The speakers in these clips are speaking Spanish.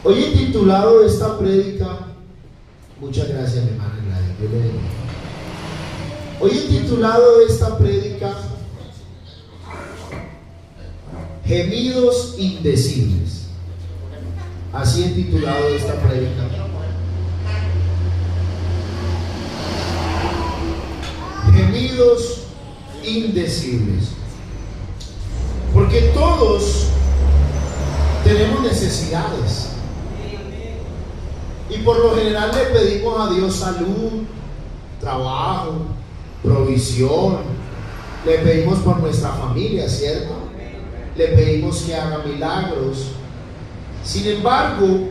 Hoy he titulado esta prédica, muchas gracias mi hermana Gladys, Dios le bendiga. Hoy he titulado esta prédica Gemidos indecibles. Así he titulado esta prédica. Gemidos indecibles. Porque todos tenemos necesidades. Y por lo general le pedimos a Dios salud, trabajo, provisión. Le pedimos por nuestra familia, ¿cierto? Le pedimos que haga milagros. Sin embargo,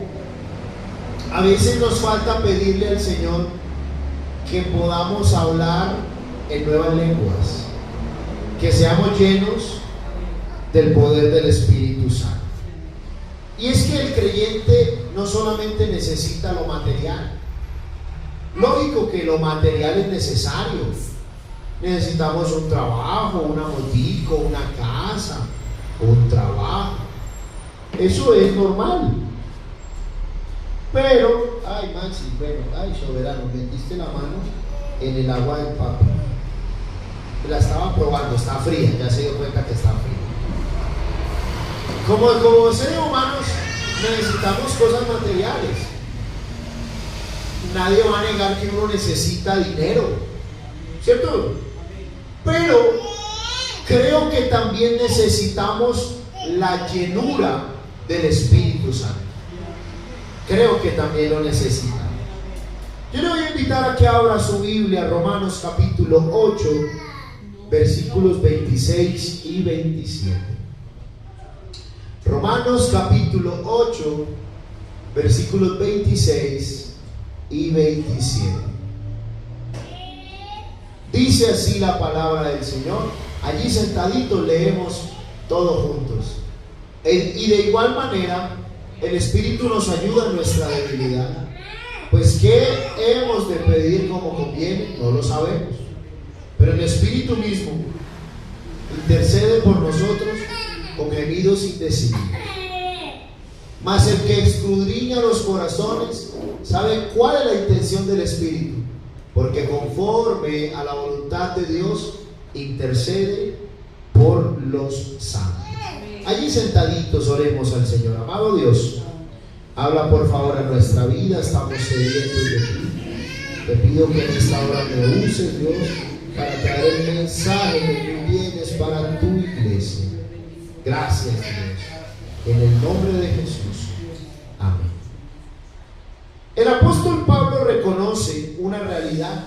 a veces nos falta pedirle al Señor que podamos hablar en nuevas lenguas, que seamos llenos del poder del Espíritu Santo. Y es que el creyente no solamente necesita lo material. Lógico que lo material es necesario. Necesitamos un trabajo, una motico, una casa, un trabajo. Eso es normal. Pero, ay Maxi, bueno, ay soberano, metiste la mano en el agua del Papa. La estaba probando, está fría, ya se dio cuenta que está fría. Como seres humanos necesitamos cosas materiales. Nadie va a negar que uno necesita dinero, ¿cierto? Pero creo que también necesitamos la llenura del Espíritu Santo. Creo que también lo necesitamos. Yo le voy a invitar a que abra su Biblia, Romanos capítulo 8, versículos 26 y 27. Romanos capítulo 8, versículos 26 y 27. Dice así la palabra del Señor. Allí sentaditos leemos todos juntos. Y de igual manera, el Espíritu nos ayuda en nuestra debilidad. Pues ¿qué hemos de pedir como conviene? No lo sabemos. Pero el Espíritu mismo intercede por nosotros con gemidos indecibles. Mas el que escudriña los corazones sabe cuál es la intención del Espíritu, porque conforme a la voluntad de Dios intercede por los santos. Allí sentaditos oremos al Señor. Amado Dios, habla por favor a nuestra vida. Estamos sedientos de ti. Te pido que en esta hora me uses, Dios, para traer el mensaje que tú tienes para tu iglesia. Gracias, Dios, en el nombre de Jesús, amén. El apóstol Pablo reconoce una realidad,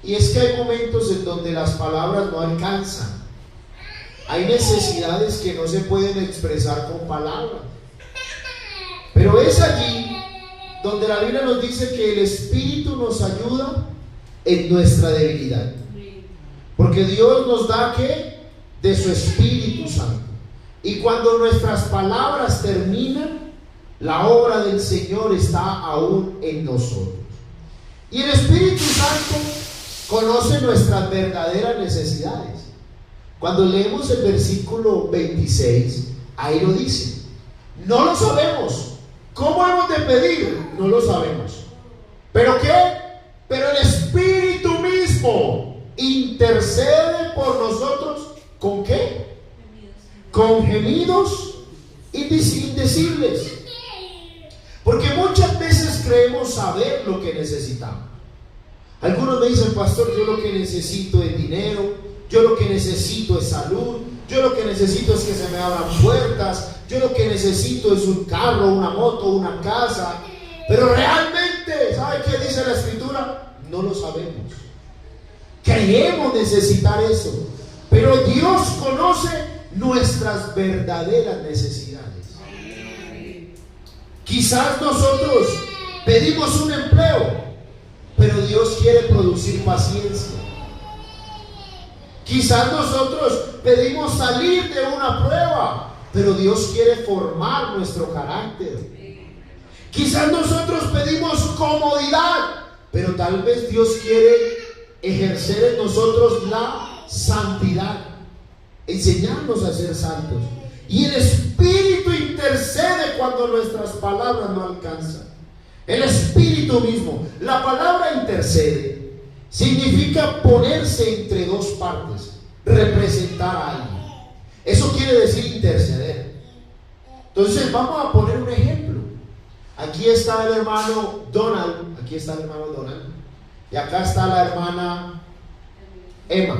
y es que hay momentos en donde las palabras no alcanzan. Hay necesidades que no se pueden expresar con palabras, pero es allí donde la Biblia nos dice que el Espíritu nos ayuda en nuestra debilidad, porque Dios nos da ¿qué? De su Espíritu Santo. Y cuando nuestras palabras terminan, la obra del Señor está aún en nosotros. Y el Espíritu Santo conoce nuestras verdaderas necesidades. Cuando leemos el versículo 26, ahí lo dice. No lo sabemos. ¿Cómo hemos de pedir? No lo sabemos. ¿Pero qué? Pero el Espíritu mismo intercede por nosotros. ¿Con qué? Con gemidos indecibles. Porque muchas veces creemos saber lo que necesitamos. Algunos me dicen, pastor, yo lo que necesito es dinero, yo lo que necesito es salud, yo lo que necesito es que se me abran puertas, yo lo que necesito es un carro, una moto, una casa. Pero realmente, ¿sabe qué dice la Escritura? No lo sabemos. Creemos necesitar eso, pero Dios conoce nuestras verdaderas necesidades. Quizás nosotros pedimos un empleo, pero Dios quiere producir paciencia. Quizás nosotros pedimos salir de una prueba, pero Dios quiere formar nuestro carácter. Quizás nosotros pedimos comodidad, pero tal vez Dios quiere ejercer en nosotros la santidad, enseñarnos a ser santos. Y el Espíritu intercede cuando nuestras palabras no alcanzan. El Espíritu mismo. La palabra intercede significa ponerse entre dos partes, representar a alguien. Eso quiere decir interceder. Entonces vamos a poner un ejemplo. Aquí está el hermano Donald, y acá está la hermana Emma.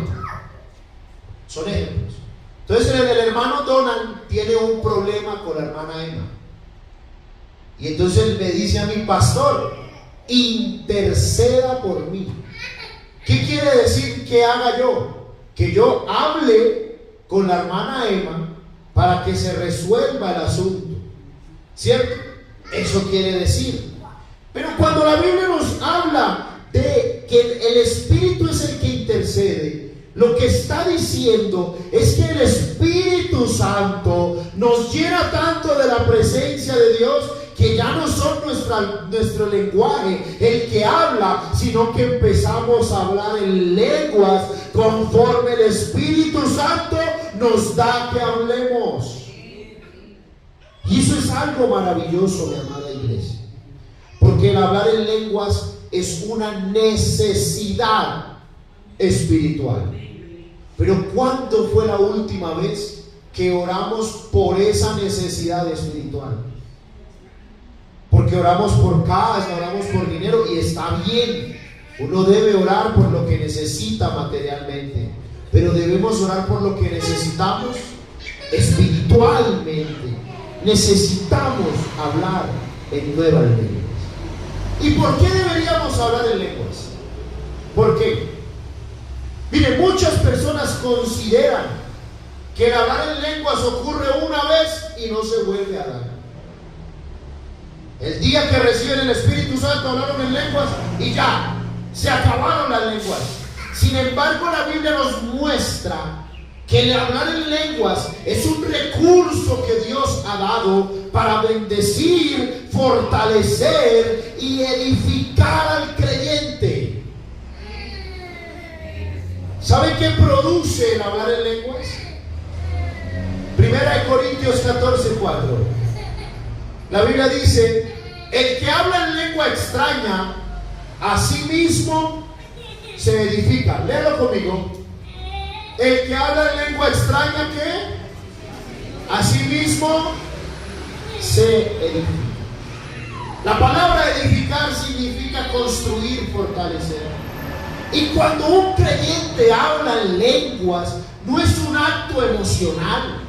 Son ejemplos. Entonces el hermano Donald tiene un problema con la hermana Emma. Y entonces él me dice a mi pastor, interceda por mí. ¿Qué quiere decir que haga yo? Que yo hable con la hermana Emma para que se resuelva el asunto, ¿cierto? Eso quiere decir. Pero cuando la Biblia nos habla de que el Espíritu es el que intercede, lo que está diciendo es que el Espíritu Santo nos llena tanto de la presencia de Dios que ya no son nuestro lenguaje el que habla, sino que empezamos a hablar en lenguas conforme el Espíritu Santo nos da que hablemos. Y eso es algo maravilloso, mi amada iglesia, porque el hablar en lenguas es una necesidad espiritual. Pero ¿cuándo fue la última vez que oramos por esa necesidad espiritual? Porque oramos por casa, oramos por dinero, y está bien. Uno debe orar por lo que necesita materialmente, pero debemos orar por lo que necesitamos espiritualmente. Necesitamos hablar en nuevas lenguas. ¿Y por qué deberíamos hablar en lenguas? ¿Por qué? Mire, muchas personas consideran que el hablar en lenguas ocurre una vez y no se vuelve a dar. El día que reciben el Espíritu Santo hablaron en lenguas y ya, se acabaron las lenguas. Sin embargo, la Biblia nos muestra que el hablar en lenguas es un recurso que Dios ha dado para bendecir, fortalecer y edificar al creyente. ¿Sabe qué produce el hablar en lenguas? 1 Corintios 14:4. La Biblia dice: el que habla en lengua extraña, a sí mismo se edifica. Léelo conmigo. El que habla en lengua extraña, ¿qué? A sí mismo se edifica. La palabra edificar significa construir, fortalecer. Y cuando un creyente habla en lenguas, no es un acto emocional,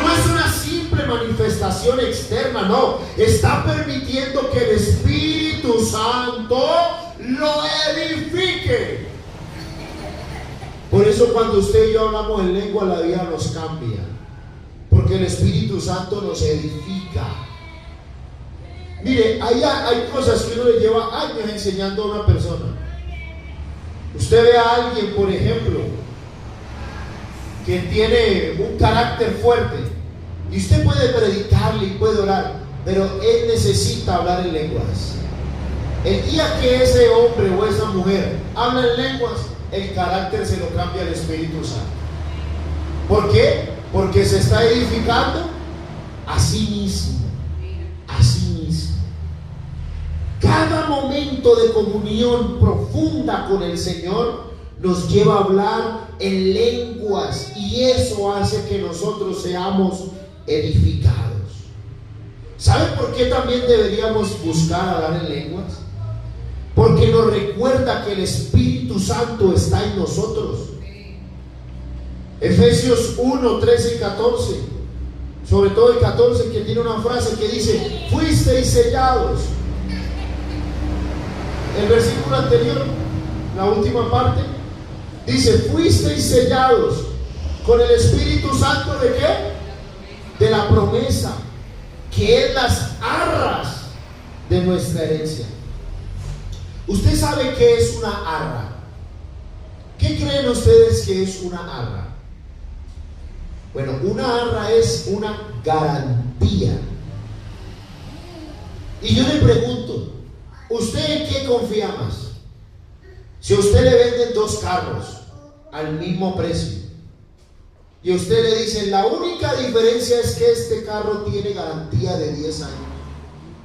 no es una simple manifestación externa, no. Está permitiendo que el Espíritu Santo lo edifique. Por eso cuando usted y yo hablamos en lengua, la vida nos cambia, porque el Espíritu Santo nos edifica. Mire, hay cosas que uno le lleva años enseñando a una persona. Usted ve a alguien, por ejemplo, que tiene un carácter fuerte, y usted puede predicarle y puede orar, pero él necesita hablar en lenguas. El día que ese hombre o esa mujer habla en lenguas, el carácter se lo cambia al Espíritu Santo. ¿Por qué? Porque se está edificando a sí mismo. A sí mismo. Cada momento de comunión profunda con el Señor nos lleva a hablar en lenguas, y eso hace que nosotros seamos edificados. ¿Sabe por qué también deberíamos buscar hablar en lenguas? Porque nos recuerda que el Espíritu Santo está en nosotros. Efesios 1, 13 y 14, sobre todo el 14, que tiene una frase que dice: fuisteis sellados. El versículo anterior, la última parte, dice: fuisteis sellados con el Espíritu Santo. ¿De qué? De la promesa, que es las arras de nuestra herencia. ¿Usted sabe qué es una arra? ¿Qué creen ustedes que es una arra? Bueno, una arra es una garantía. Y yo le pregunto, ¿usted en qué confía más? Si a usted le venden dos carros al mismo precio y usted le dice, la única diferencia es que este carro tiene garantía de 10 años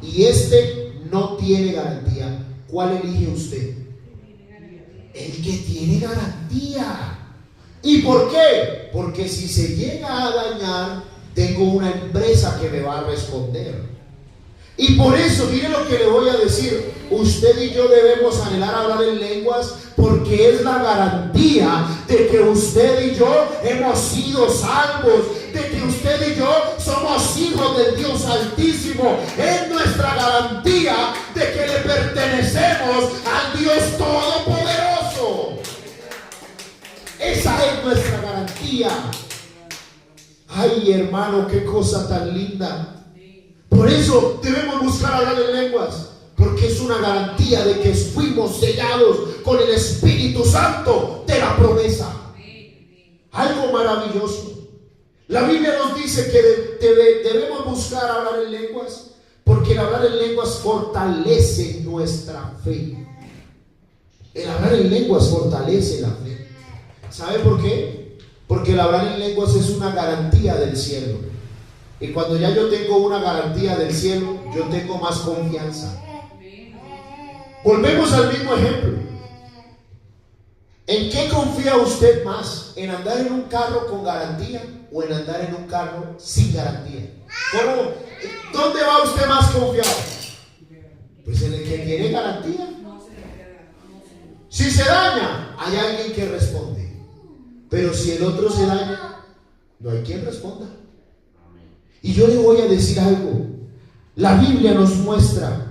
y este no tiene garantía, ¿cuál elige usted? El que tiene garantía. ¿Y por qué? Porque si se llega a dañar, tengo una empresa que me va a responder. Y por eso, mire lo que le voy a decir, usted y yo debemos anhelar hablar en lenguas, porque es la garantía de que usted y yo hemos sido salvos, de que usted y yo somos hijos del Dios Altísimo. Es nuestra garantía de que le pertenecemos al Dios Todopoderoso. Esa es nuestra garantía. Ay, hermano, qué cosa tan linda. Por eso debemos buscar hablar en lenguas, porque es una garantía de que fuimos sellados con el Espíritu Santo de la promesa. Algo maravilloso. La Biblia nos dice que debemos buscar hablar en lenguas, porque el hablar en lenguas fortalece nuestra fe. El hablar en lenguas fortalece la fe. ¿Sabe por qué? Porque el hablar en lenguas es una garantía del cielo. Y cuando ya yo tengo una garantía del cielo, yo tengo más confianza. Volvemos al mismo ejemplo. ¿En qué confía usted más? ¿En andar en un carro con garantía o en andar en un carro sin garantía? ¿Cómo? ¿Dónde va usted más confiado? Pues en el que tiene garantía. Si se daña, hay alguien que responde. Pero si el otro se daña, no hay quien responda. Y yo le voy a decir algo. La Biblia nos muestra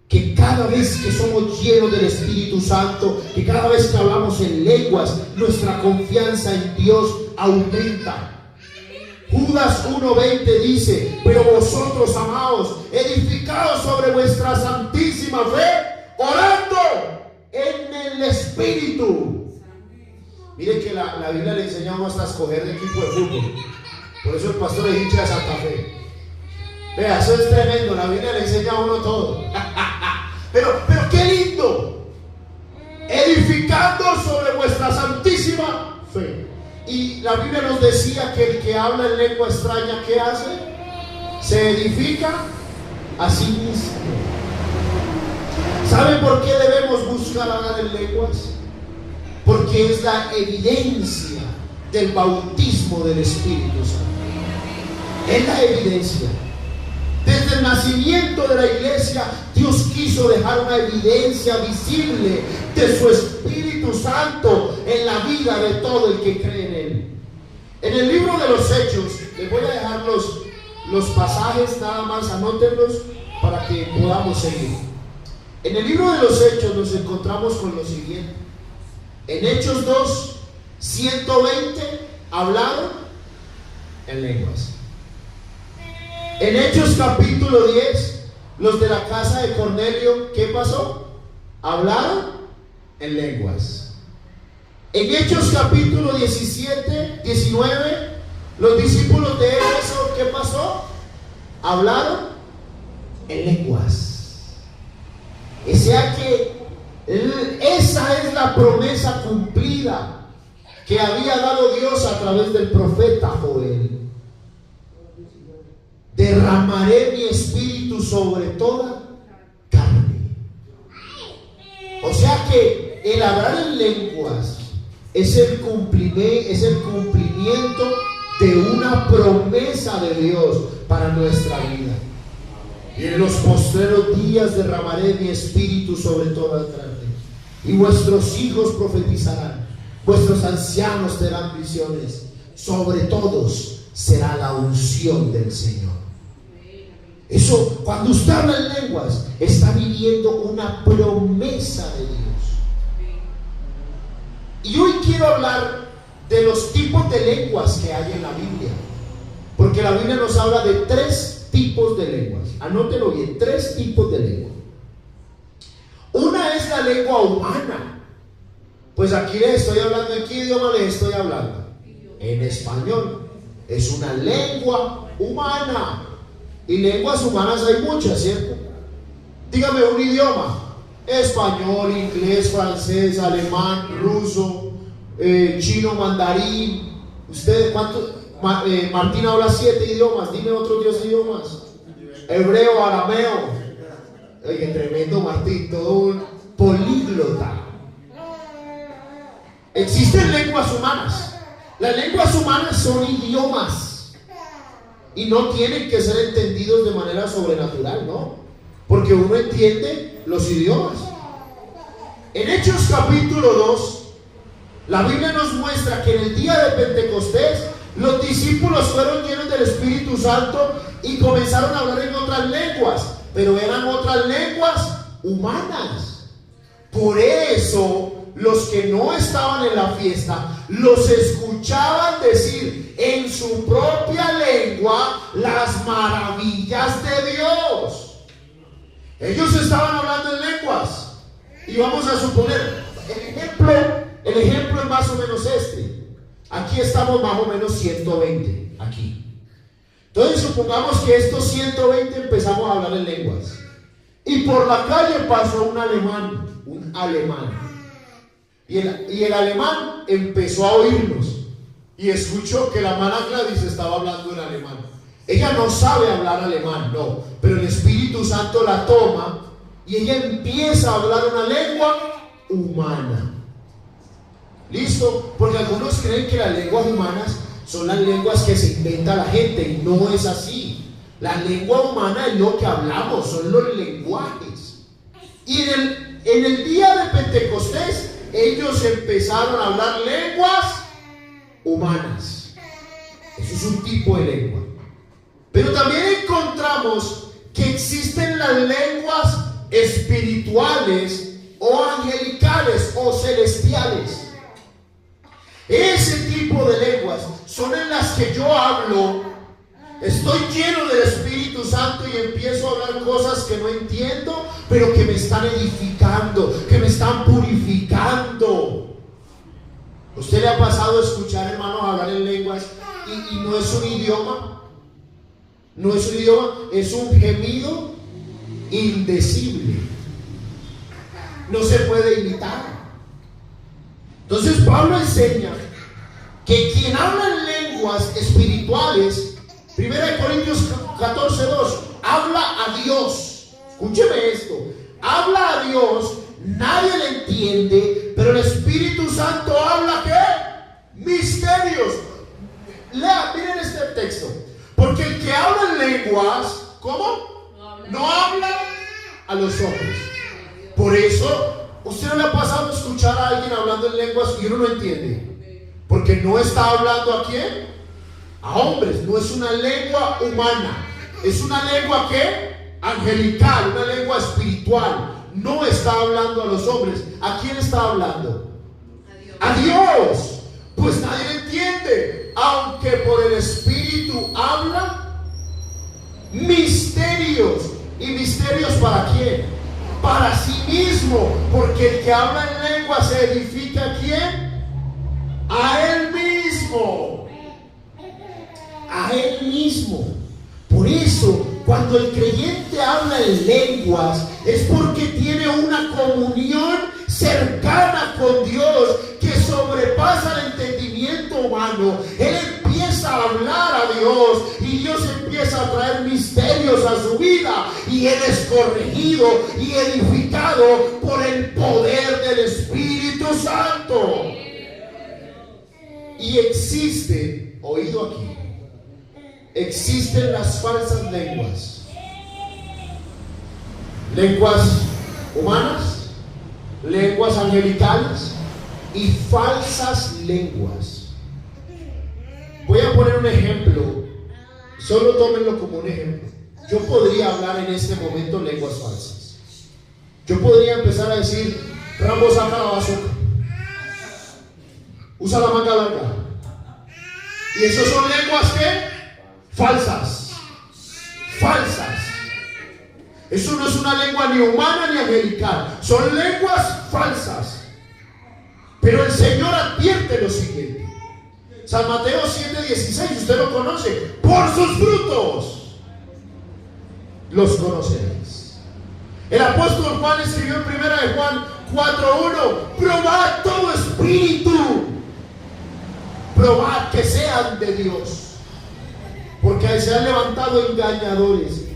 que cada vez que somos llenos del Espíritu Santo, que cada vez que hablamos en lenguas, nuestra confianza en Dios aumenta. Judas 1:20 dice: pero vosotros, amados, edificados sobre vuestra santísima fe, orando en el Espíritu. Mire que la Biblia le enseña a uno hasta escoger de equipo de fútbol. Por eso el pastor es hincha de Santa Fe. Vea, eso es tremendo. La Biblia le enseña a uno todo. pero qué lindo. Edificando sobre vuestra santísima fe. Y la Biblia nos decía que el que habla en lengua extraña, ¿qué hace? Se edifica a sí mismo. ¿Saben por qué debemos buscar hablar en lenguas? Porque es la evidencia del bautismo del Espíritu Santo. Es la evidencia. Desde el nacimiento de la iglesia, Dios quiso dejar una evidencia visible de su Espíritu Santo en la vida de todo el que cree en Él. En el libro de los Hechos, les voy a dejar los pasajes, nada más anótenlos para que podamos seguir. En el libro de los Hechos nos encontramos con lo siguiente. En Hechos 2, 120 hablaron en lenguas. En Hechos capítulo 10, los de la casa de Cornelio, ¿qué pasó? Hablaron en lenguas. En Hechos capítulo 17, 19, los discípulos de Éfeso, ¿qué pasó? Hablaron en lenguas. O sea que esa es la promesa cumplida que había dado Dios a través del profeta Joel. Derramaré mi espíritu sobre toda carne. O sea que el hablar en lenguas es el cumplimiento de una promesa de Dios para nuestra vida. Y en los postreros días derramaré mi espíritu sobre toda carne. Y vuestros hijos profetizarán, vuestros ancianos tendrán visiones, sobre todos será la unción del Señor. Eso, cuando usted habla en lenguas, está viviendo una promesa de Dios. Y hoy quiero hablar de los tipos de lenguas que hay en la Biblia, porque la Biblia nos habla de 3 tipos de lenguas. Anótelo bien, 3 tipos de lengua. Una es la lengua humana. Pues aquí les estoy hablando, ¿en qué idioma les estoy hablando? En español. Es una lengua humana. Y lenguas humanas hay muchas, ¿cierto? Dígame un idioma: español, inglés, francés, alemán, ruso, chino, mandarín, ¿Usted cuánto? Martín habla 7 idiomas. Dime otros 10 idiomas. Hebreo, arameo. Oye, tremendo Martín, todo un políglota. Existen lenguas humanas. Las lenguas humanas son idiomas y no tienen que ser entendidos de manera sobrenatural, ¿no? Porque uno entiende los idiomas. En Hechos capítulo 2, la Biblia nos muestra que en el día de Pentecostés los discípulos fueron llenos del Espíritu Santo y comenzaron a hablar en otras lenguas, pero eran otras lenguas humanas. Por eso los que no estaban en la fiesta los escuchaban decir en su propia lengua las maravillas de Dios. Ellos estaban hablando en lenguas. Y vamos a suponer, el ejemplo es más o menos este. Aquí estamos más o menos 120, aquí. Entonces supongamos que estos 120 empezamos a hablar en lenguas. Y por la calle pasó un alemán. Y el alemán empezó a oírnos. Y escuchó que la hermana Gladys estaba hablando en alemán. Ella no sabe hablar alemán, no. Pero el Espíritu Santo la toma y ella empieza a hablar una lengua humana. ¿Listo? Porque algunos creen que las lenguas humanas son las lenguas que se inventa la gente, y no es así. La lengua humana es lo que hablamos, son los lenguajes. Y en el día de Pentecostés ellos empezaron a hablar lenguas humanas. Eso es un tipo de lengua. Pero también encontramos que existen las lenguas espirituales o angelicales o celestiales. Ese tipo de lenguas son en las que yo hablo, estoy lleno del Espíritu Santo y empiezo a hablar cosas que no entiendo, pero que me están edificando, que me están purificando. ¿Usted le ha pasado a escuchar, hermanos, hablar en lenguas y no es un idioma? No es un idioma, es un gemido indecible. No se puede imitar. Entonces Pablo enseña que quien habla en lenguas espirituales, 1 Corintios 14:2, habla a Dios. Escúcheme esto, habla a Dios, nadie le entiende, pero el Espíritu Santo habla ¿qué? Misterios. Lea, miren este texto. Porque el que habla en lenguas, ¿cómo? No habla a los hombres. Por eso, ¿usted no le ha pasado a escuchar a alguien hablando en lenguas y uno no entiende? Porque no está hablando ¿a quién? A hombres. No es una lengua humana. Es una lengua ¿qué? Angelical, una lengua espiritual. No está hablando a los hombres. ¿A quién está hablando? A Dios. Pues nadie le entiende. Aunque por el Espíritu habla misterios. ¿Y misterios para quién? Para sí mismo. Porque el que habla en lengua se edifica ¿a quién? A él mismo. A él mismo. Por eso, cuando el creyente habla en lenguas, es porque tiene una comunión cercana con Dios que sobrepasa el entendimiento humano. Él empieza a hablar a Dios y Dios empieza a traer misterios a su vida, y él es corregido y edificado por el poder del Espíritu Santo. Y existe, oído aquí, existen las falsas lenguas. Lenguas humanas, lenguas angelicales y falsas lenguas. Voy a poner un ejemplo, solo tómenlo como un ejemplo. Yo podría hablar en este momento lenguas falsas. Yo podría empezar a decir: Rambo, saca la bazooka, usa la manga larga. Y eso son lenguas ¿qué? Falsas. Falsas. Eso no es una lengua ni humana ni angelical. Son lenguas falsas. Pero el Señor advierte lo siguiente. San Mateo 7:16, usted lo conoce. Por sus frutos los conoceréis. El apóstol Juan escribió en 1 de Juan 4:1: probad todo espíritu. probad que sean de Dios, porque se han levantado engañadores.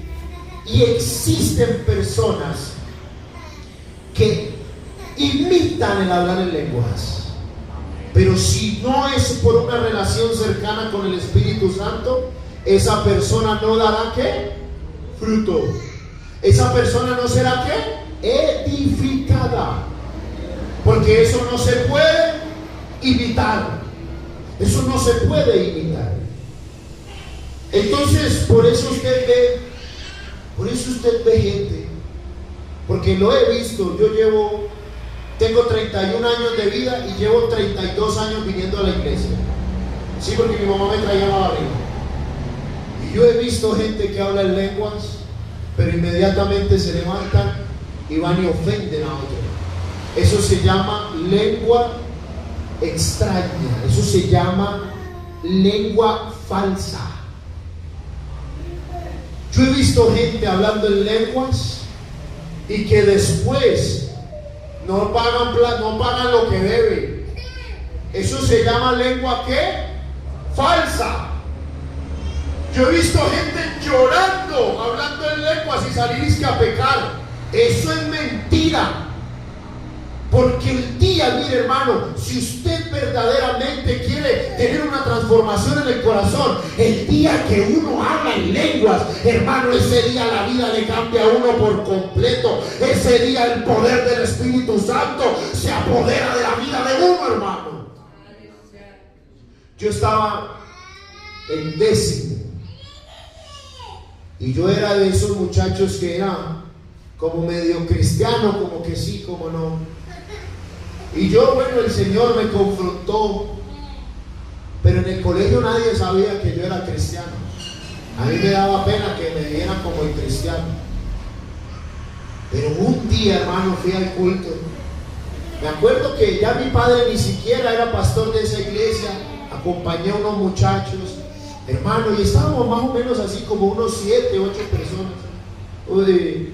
Y existen personas que imitan el hablar en lenguas, pero si no es por una relación cercana con el Espíritu Santo, esa persona no dará ¿qué? Fruto. Esa persona no será ¿qué? Edificada, porque eso no se puede imitar. Eso no se puede imitar. Entonces, por eso usted ve gente, porque lo he visto. Tengo 31 años de vida y llevo 32 años viniendo a la iglesia. Sí, porque mi mamá me traía la barriga. Y yo he visto gente que habla en lenguas, pero inmediatamente se levantan y van y ofenden a otro. Eso se llama lengua extraña, eso se llama lengua falsa. Yo he visto gente hablando en lenguas y que después no pagan lo que deben. Eso se llama lengua ¿qué? Falsa. Yo he visto gente llorando, hablando en lenguas y salir a pecar. Eso es mentira. Porque el día, mire hermano, si usted verdaderamente quiere tener una transformación en el corazón, el día que uno habla en lenguas, hermano, ese día la vida le cambia a uno por completo. Ese día el poder del Espíritu Santo se apodera de la vida de uno, hermano. Yo estaba en 10º y yo era de esos muchachos que era como medio cristiano, como que sí, como no. Y yo, bueno, el Señor me confrontó, pero en el colegio nadie sabía que yo era cristiano. A mí me daba pena que me vieran como el cristiano. Pero un día, hermano, fui al culto. Me acuerdo que ya mi padre ni siquiera era pastor de esa iglesia. Acompañé a unos muchachos, hermano, y estábamos más o menos así como unos 7, 8 personas.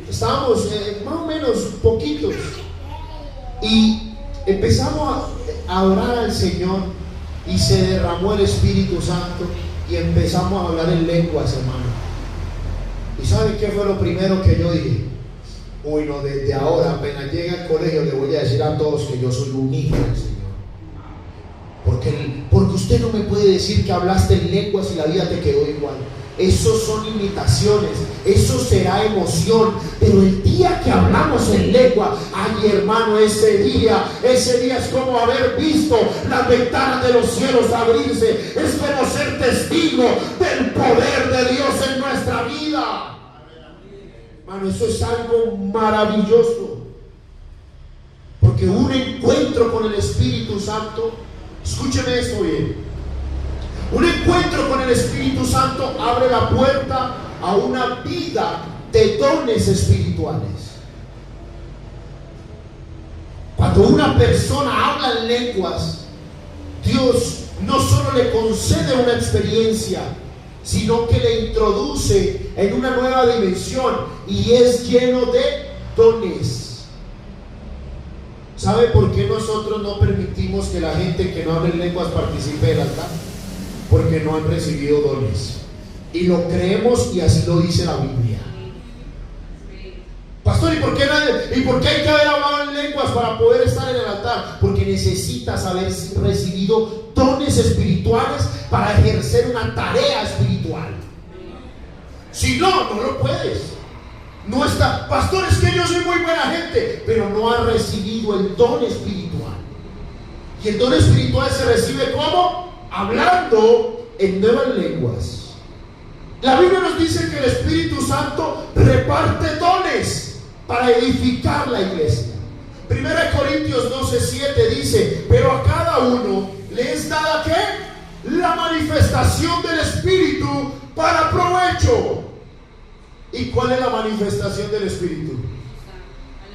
Estábamos más o menos poquitos. Y empezamos a orar al Señor y se derramó el Espíritu Santo y empezamos a hablar en lenguas, hermano. ¿Y saben qué fue lo primero que yo dije? Uy, no, desde ahora, apenas llegue al colegio, le voy a decir a todos que yo soy un hijo del Señor. Porque usted no me puede decir que hablaste en lenguas y la vida te quedó igual. Esos son imitaciones, eso será emoción, pero el día que hablamos en lengua, ay hermano, ese día es como haber visto las ventanas de los cielos abrirse, es como ser testigo del poder de Dios en nuestra vida. Hermano, eso es algo maravilloso, porque un encuentro con el Espíritu Santo, escúcheme esto bien. Un encuentro con el Espíritu Santo abre la puerta a una vida de dones espirituales. Cuando una persona habla en lenguas, Dios no solo le concede una experiencia, sino que le introduce en una nueva dimensión y es lleno de dones. ¿Sabe por qué nosotros no permitimos que la gente que no habla en lenguas participe del altar? Porque no han recibido dones. Y lo creemos y así lo dice la Biblia. Pastor, ¿y por qué hay que haber hablado en lenguas para poder estar en el altar? Porque necesitas haber recibido dones espirituales para ejercer una tarea espiritual. Si no, no lo puedes. No está, pastor, es que yo soy muy buena gente, pero no ha recibido el don espiritual. Y el don espiritual se recibe ¿cómo? Hablando en nuevas lenguas. La Biblia nos dice que el Espíritu Santo reparte dones para edificar la iglesia. 1 Corintios 12:7 dice: pero a cada uno le es dada ¿qué? La manifestación del Espíritu para provecho. ¿Y cuál es la manifestación del Espíritu?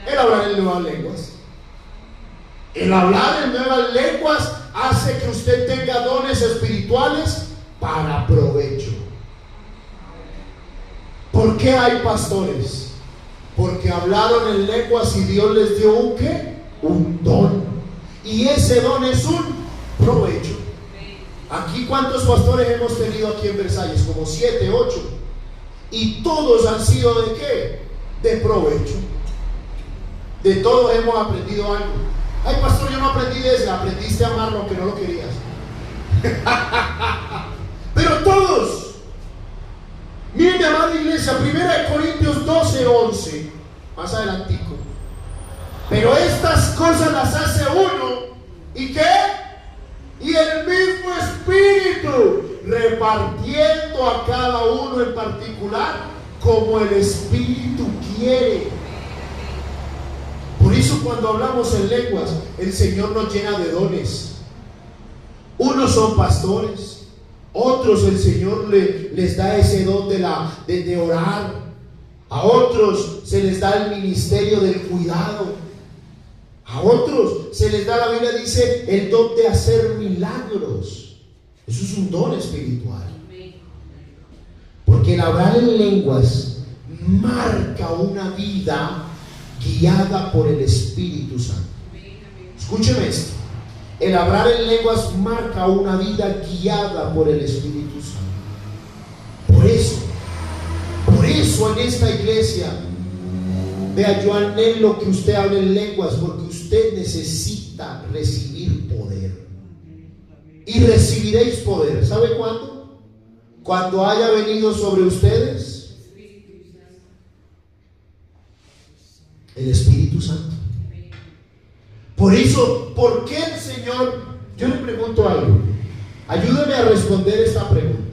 El hablar en nuevas lenguas. El hablar en nuevas lenguas hace que usted tenga dones espirituales para provecho. ¿Por qué hay pastores? Porque hablaron en lenguas y Dios les dio un ¿qué? Un don. Y ese don es un provecho. Aquí, ¿cuántos pastores hemos tenido aquí en Versalles? Como 7, 8. Y todos han sido ¿de qué? De provecho. De todos hemos aprendido algo. Ay, pastor, yo no aprendí de eso. Aprendiste a amar lo que no lo querías. Pero todos. Miren, mi amada iglesia, 1 Corintios 12, 11. Más adelantico. Pero estas cosas las hace uno. ¿Y qué? Y el mismo Espíritu, repartiendo a cada uno en particular como el Espíritu quiere. Por eso cuando hablamos en lenguas, el Señor nos llena de dones. Unos son pastores, otros el Señor les da ese don de orar. A otros se les da el ministerio del cuidado. A otros se les da, la Biblia dice, el don de hacer milagros. Eso es un don espiritual. Porque el hablar en lenguas marca una vida guiada por el Espíritu Santo. Escúcheme esto. El hablar en lenguas marca una vida guiada por el Espíritu Santo. Por eso en esta iglesia, vea, yo anhelo que usted hable en lenguas, porque usted necesita recibir poder. Y recibiréis poder. ¿Sabe cuándo? Cuando haya venido sobre ustedes el Espíritu Santo. Por eso, ¿por qué el Señor? Yo le pregunto algo. Ayúdeme a responder esta pregunta.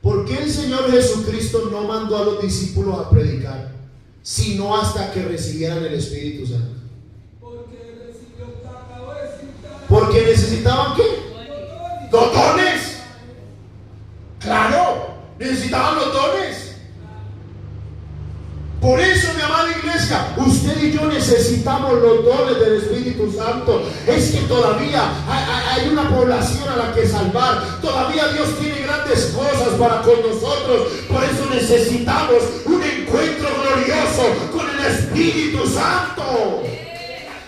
¿Por qué el Señor Jesucristo no mandó a los discípulos a predicar, sino hasta que recibieran el Espíritu Santo? Porque necesitaban ¿qué? Los dones. Claro, necesitaban los dones. Por eso, mi amada iglesia, usted y yo necesitamos los dones del Espíritu Santo. Es que todavía hay una población a la que salvar. Todavía Dios tiene grandes cosas para con nosotros. Por eso necesitamos un encuentro glorioso con el Espíritu Santo.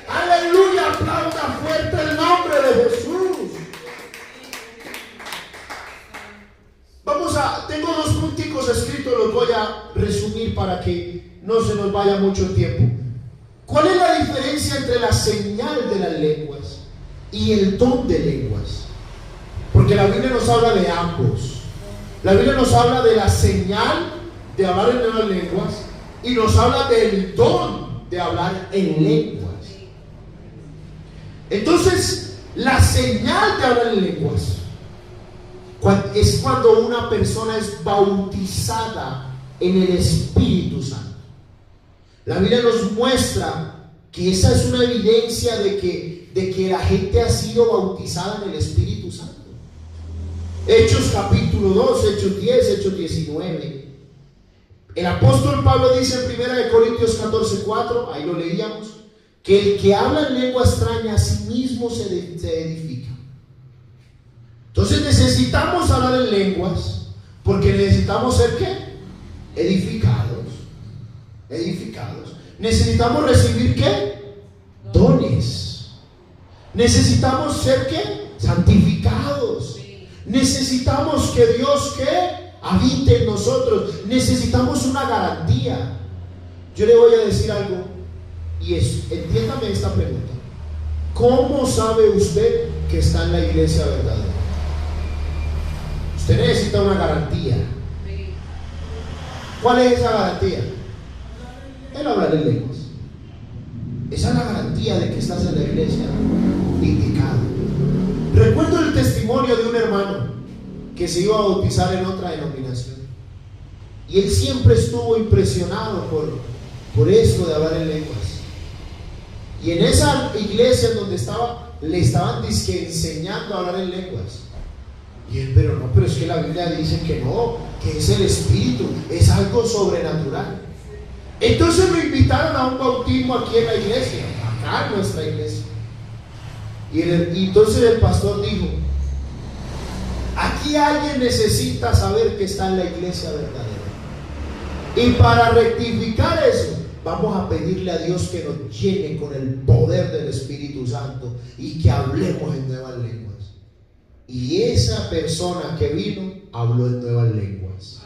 Aleluya, aplauda fuerte el nombre de Jesús. Tengo 2 punticos escritos, los voy a resumir para que no se nos vaya mucho tiempo. ¿Cuál es la diferencia entre la señal de las lenguas y el don de lenguas? Porque la Biblia nos habla de ambos. La Biblia nos habla de la señal de hablar en nuevas lenguas y nos habla del don de hablar en lenguas. Entonces, la señal de hablar en lenguas es cuando una persona es bautizada en el Espíritu Santo. La Biblia nos muestra que esa es una evidencia de que la gente ha sido bautizada en el Espíritu Santo. Hechos capítulo 2, Hechos 10, Hechos 19. El apóstol Pablo dice en 1 Corintios 14, 4, ahí lo leíamos, que el que habla en lengua extraña a sí mismo se edifica. Entonces necesitamos hablar en lenguas porque necesitamos ser ¿qué? Edificados. Necesitamos recibir ¿qué? Dones. Necesitamos ser ¿qué? Santificados. Necesitamos que Dios ¿qué? Habite en nosotros. Necesitamos una garantía. Yo le voy a decir algo y entiéndame esta pregunta. ¿Cómo sabe usted que está en la iglesia verdadera? Usted necesita una garantía. ¿Cuál es esa garantía? El hablar en lenguas. Esa es la garantía de que estás en la iglesia indicada. Recuerdo el testimonio de un hermano que se iba a bautizar en otra denominación. Y él siempre estuvo impresionado por esto de hablar en lenguas. Y en esa iglesia en donde estaba, le estaban enseñando a hablar en lenguas. Y él, pero es que la Biblia dice que no, que es el Espíritu, es algo sobrenatural. Entonces lo invitaron a un bautismo aquí en la iglesia, acá en nuestra iglesia. Y entonces el pastor dijo: aquí alguien necesita saber que está en la iglesia verdadera. Y para rectificar eso, vamos a pedirle a Dios que nos llene con el poder del Espíritu Santo y que hablemos en nuevas lenguas. Y esa persona que vino habló en nuevas lenguas.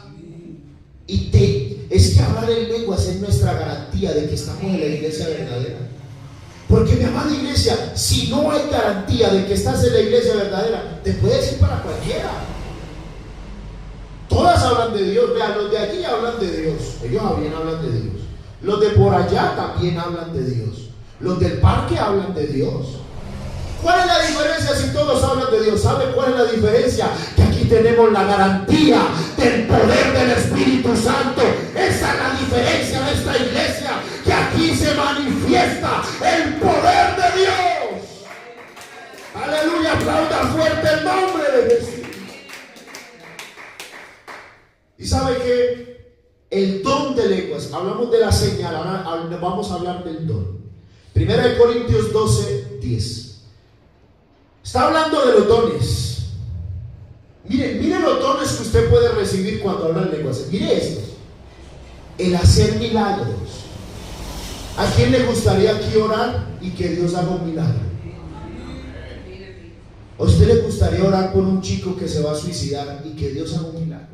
Es que hablar en lenguas es nuestra garantía de que estamos en la iglesia verdadera. Porque mi amada iglesia, si no hay garantía de que estás en la iglesia verdadera, te puedes ir para cualquiera. Todas hablan de Dios. Vean, los de aquí hablan de Dios. Ellos también hablan de Dios. Los de por allá también hablan de Dios. Los del parque hablan de Dios. ¿Cuál es la diferencia si todos hablan de Dios? ¿Sabe cuál es la diferencia? Que aquí tenemos la garantía del poder del Espíritu Santo. Esa es la diferencia de esta iglesia, que aquí se manifiesta el poder de Dios. Aleluya, aplauda fuerte el nombre de Jesús. Y sabe que el don de lenguas, hablamos de la señal, ahora vamos a hablar del don. 1 Corintios 12:10. Está hablando de los dones. Mire los dones que usted puede recibir cuando habla en lenguas. Mire esto: el hacer milagros. ¿A quién le gustaría aquí orar y que Dios haga un milagro? ¿A usted le gustaría orar por un chico que se va a suicidar y que Dios haga un milagro?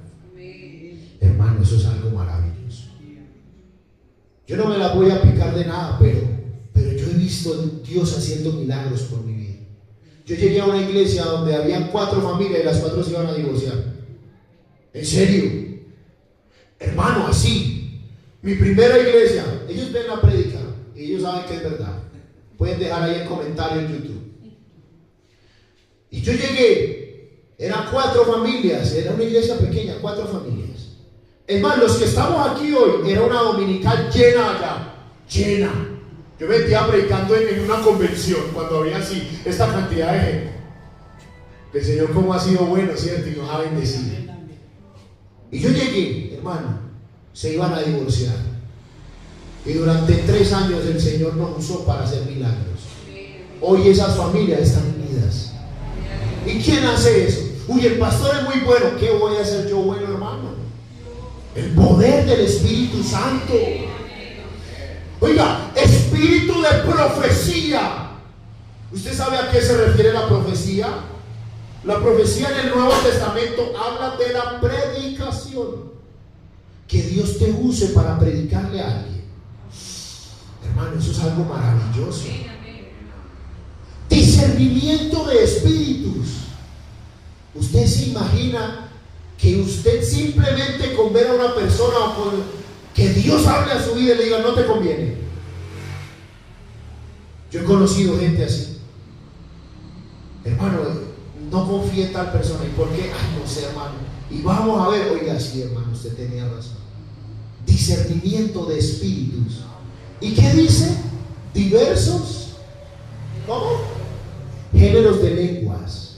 Hermano, eso es algo maravilloso. Yo no me la voy a picar de nada, pero yo he visto a Dios haciendo milagros por mi vida. Yo llegué a una iglesia donde habían 4 familias y las 4 se iban a divorciar. ¿En serio? Hermano, así. Mi primera iglesia, ellos ven la prédica y ellos saben que es verdad. Pueden dejar ahí el comentario en YouTube. Y yo llegué, eran 4 familias, era una iglesia pequeña, 4 familias. Es más, los que estamos aquí hoy, era una dominical llena allá, llena. Yo venía predicando en una convención cuando había así esta cantidad de gente. El Señor cómo ha sido bueno, ¿cierto? Y nos ha bendecido. Y yo llegué, hermano, se iban a divorciar. Y durante 3 años el Señor nos usó para hacer milagros. Hoy esas familias están unidas. ¿Y quién hace eso? Uy, el pastor es muy bueno. ¿Qué voy a hacer yo bueno, hermano? El poder del Espíritu Santo. Oiga, espíritu de profecía. ¿Usted sabe a qué se refiere la profecía? La profecía en el Nuevo Testamento habla de la predicación. Que Dios te use para predicarle a alguien. Hermano, eso es algo maravilloso. Discernimiento de espíritus. Usted se imagina que usted simplemente con ver a una persona o con que Dios hable a su vida y le diga: no te conviene. Yo he conocido gente así. Hermano, no confíe en tal persona. ¿Y por qué? Ay, no sé, hermano. Y vamos a ver. Oiga, sí, hermano, usted tenía razón. Discernimiento de espíritus. ¿Y qué dice? Diversos, ¿cómo? Géneros de lenguas.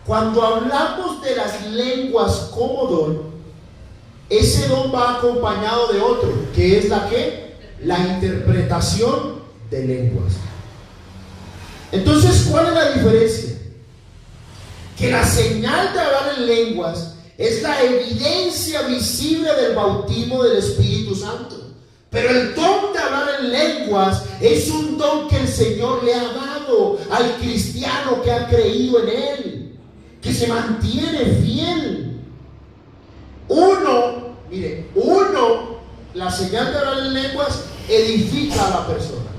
Cuando hablamos de las lenguas como don, ese don va acompañado de otro, que es la que, la interpretación de lenguas. Entonces, ¿cuál es la diferencia? Que la señal de hablar en lenguas es la evidencia visible del bautismo del Espíritu Santo. Pero el don de hablar en lenguas es un don que el Señor le ha dado al cristiano que ha creído en Él, que se mantiene fiel. La señal de hablar en lenguas edifica a la persona,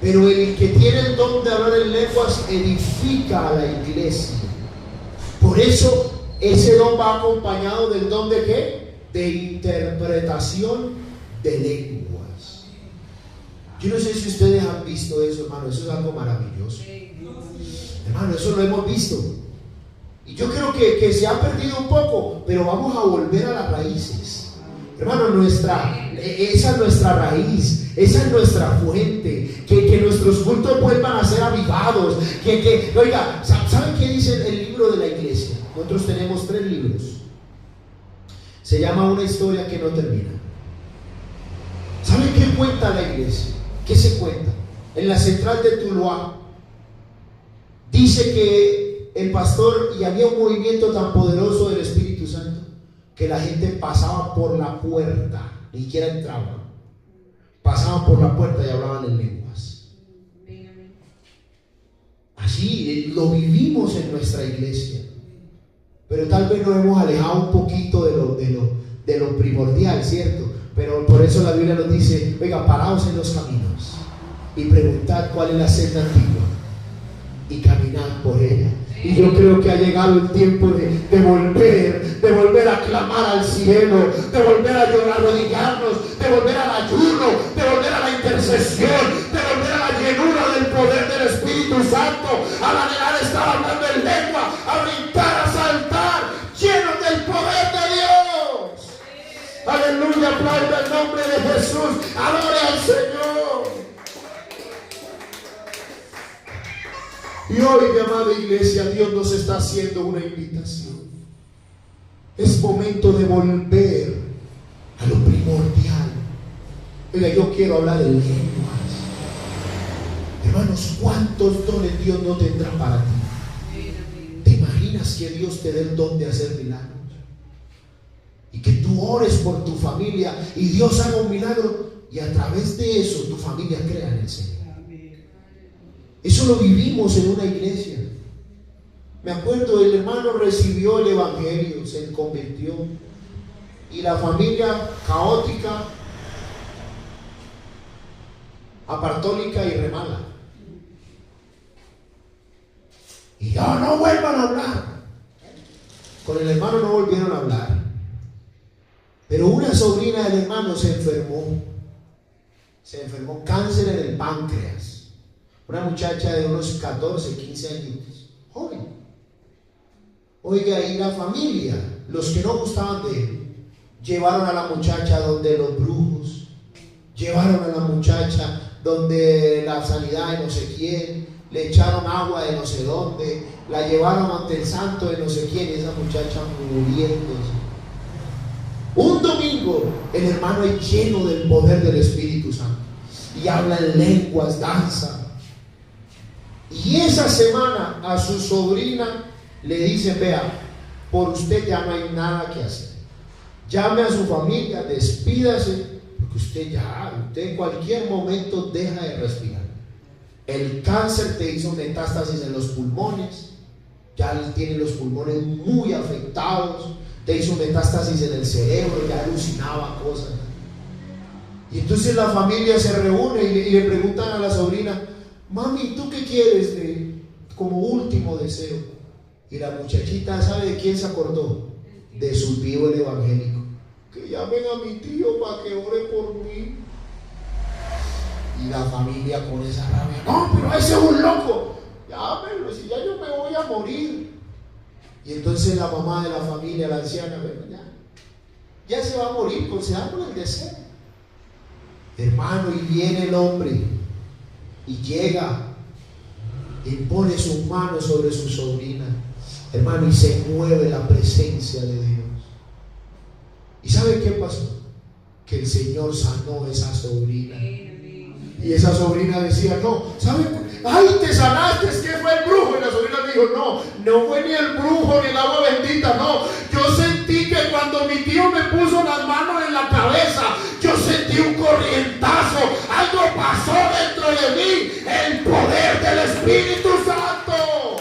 pero el que tiene el don de hablar en lenguas edifica a la iglesia. Por eso ese don va acompañado del don de ¿qué? De interpretación de lenguas. Yo no sé si ustedes han visto eso, hermano. Eso es algo maravilloso, hermano. Eso lo hemos visto. Y yo creo que se ha perdido un poco, pero vamos a volver a las raíces. Hermano, esa es nuestra raíz, esa es nuestra fuente. Que nuestros cultos vuelvan a ser avivados. Oiga, ¿saben qué dice el libro de la iglesia? Nosotros tenemos 3 libros. Se llama Una historia que no termina. ¿Saben qué cuenta la iglesia? ¿Qué se cuenta? En la central de Tuluá dice que el pastor, y había un movimiento tan poderoso del Espíritu Santo, que la gente pasaba por la puerta, ni siquiera entraban, pasaban por la puerta y hablaban en lenguas. Así lo vivimos en nuestra iglesia. Pero tal vez nos hemos alejado un poquito de lo primordial, ¿cierto? Pero por eso la Biblia nos dice, oiga, paraos en los caminos y preguntad cuál es la senda antigua y caminad por ella. Y yo creo que ha llegado el tiempo de volver a clamar al cielo, de volver a llorar, arrodillarnos, de volver al ayuno, de volver a la intercesión, de volver a la llenura del poder del Espíritu Santo, al anhelar estar hablando en lengua, a brincar, a saltar, llenos del poder de Dios. Aleluya, aplauda el nombre de Jesús, adore al Señor. Y hoy, mi amada iglesia, Dios nos está haciendo una invitación. Es momento de volver a lo primordial. Oiga, yo quiero hablar de lenguas. Hermanos, ¿cuántos dones Dios no tendrá para ti? ¿Te imaginas que Dios te dé el don de hacer milagros? Y que tú ores por tu familia y Dios haga un milagro y a través de eso tu familia crea en el Señor. Eso lo vivimos en una iglesia. Me acuerdo, el hermano recibió el evangelio, se convirtió, y la familia caótica, apartólica y remala. Y ya no vuelvan a hablar. Con el hermano no volvieron a hablar. Pero una sobrina del hermano se enfermó cáncer en el páncreas. Una muchacha de unos 14, 15 años, joven. Oiga, y la familia, los que no gustaban de él, llevaron a la muchacha donde los brujos, llevaron a la muchacha donde la sanidad de no sé quién, le echaron agua de no sé dónde, la llevaron ante el santo de no sé quién, y esa muchacha muriéndose. Un domingo, el hermano es lleno del poder del Espíritu Santo y habla en lenguas, danza. Y esa semana a su sobrina le dice, vea, por usted ya no hay nada que hacer. Llame a su familia, despídase, porque usted en cualquier momento deja de respirar. El cáncer te hizo metástasis en los pulmones, ya tiene los pulmones muy afectados, te hizo metástasis en el cerebro, ya alucinaba cosas. Y entonces la familia se reúne y le preguntan a la sobrina, mami, ¿tú qué quieres como último deseo? Y la muchachita, ¿sabe de quién se acordó? De su tío el evangélico. Que llamen a mi tío para que ore por mí. Y la familia con esa rabia, no, pero ese es un loco. Llámenlo, si ya yo me voy a morir. Y entonces la mamá de la familia, la anciana, bueno, ya se va a morir, concedándole el deseo. Hermano, y viene el hombre y llega y pone sus manos sobre su sobrina, hermano, y se mueve la presencia de Dios. ¿Y sabe qué pasó? Que el Señor sanó a esa sobrina. Y esa sobrina decía, no, ¿sabe? Ay, te sanaste, es que fue el brujo. Y la sobrina dijo, no fue ni el brujo ni el agua bendita, no. Yo sentí que cuando mi tío me puso las manos en la cabeza, yo sentí un corrientazo, algo pasó dentro de mí, el poder del Espíritu Santo.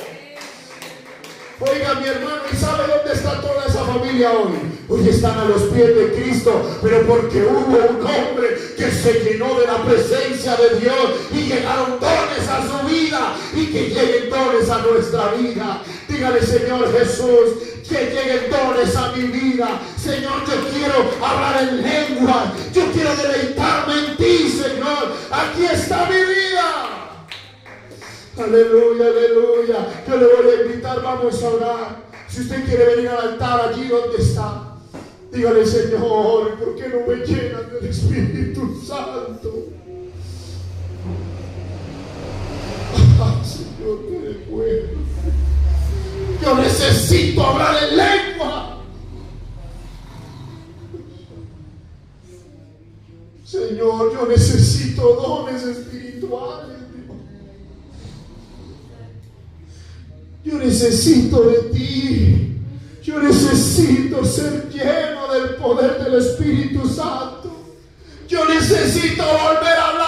Oiga, mi hermano, ¿y sabe dónde está toda esa familia hoy? Hoy están a los pies de Cristo, pero porque hubo un hombre que se llenó de la presencia de Dios y llegaron dones a su vida, y que lleguen dones a nuestra vida. Dígale, Señor Jesús, que lleguen dones a mi vida. Señor, yo quiero hablar en lengua, yo quiero deleitarme en ti, Señor. Aquí está mi vida. Aleluya, aleluya. Yo le voy a invitar, vamos a orar. Si usted quiere venir al altar allí donde está, dígale, Señor, ¿por qué no me llenan del Espíritu Santo? Señor, que de bueno. Yo necesito hablar en lengua. Señor, yo necesito dones espirituales. Yo necesito de ti. Yo necesito ser lleno del poder del Espíritu Santo. Yo necesito volver a hablar